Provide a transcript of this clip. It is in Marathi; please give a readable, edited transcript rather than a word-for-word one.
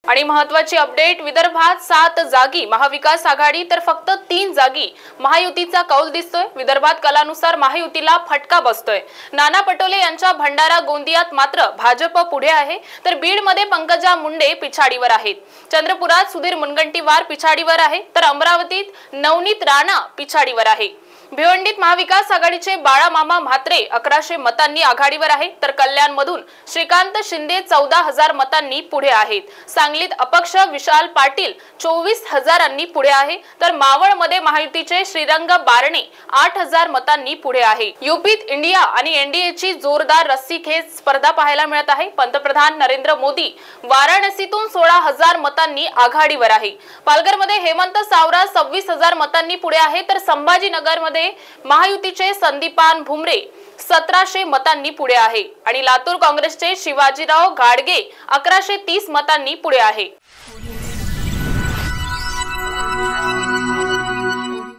आणि महत्त्वाची अपडेट, विदर्भात 7 जागी महाविकास आघाडी तर फक्त 3 जागी महायुतीचा कौल दिसतोय। विदर्भात कलानुसार महायुतीला फटका बसतोय। नाना पटोले यांच्या भंडारा गोंदियात मात्र भाजप पुढे आहे, तर बीड मध्ये पंकजा मुंडे पिछाडीवर आहेत। चंद्रपुरात सुधीर मुनगंटीवार पिछाडीवर आहे, तर अमरावतीत नवनीत राणा पिछाडीवर आहे। भिवंडीत महाविकास आघाडीचे बाळामामा म्हात्रे 1100 मतांनी आघाडीवर आहे, तर कल्याणमधून श्रीकांत शिंदे 14,000 मतांनी पुढे आहेत। सांगलीत अपक्ष विशाल पाटील 24,000 पुढे आहे, तर मावळमध्ये महायुतीचे श्रीरंग बारणे 8,000 मतांनी पुढे आहे। यूपीत इंडिया आणि एनडीएची जोरदार रस्सीखेच स्पर्धा पाहायला मिळत आहे। पंतप्रधान नरेंद्र मोदी वाराणसीतून 16,000 मतांनी आघाडीवर आहे। पालघरमध्ये हेमंत सावरा 26,000 मतांनी पुढे आहे, तर संभाजीनगरमध्ये महायुतीचे संदीपान भुमरे 1700 मतांनी पुढे आहे आणि लातूर काँग्रेसचे शिवाजीराव घाडगे 1130 मतांनी पुढे आहे।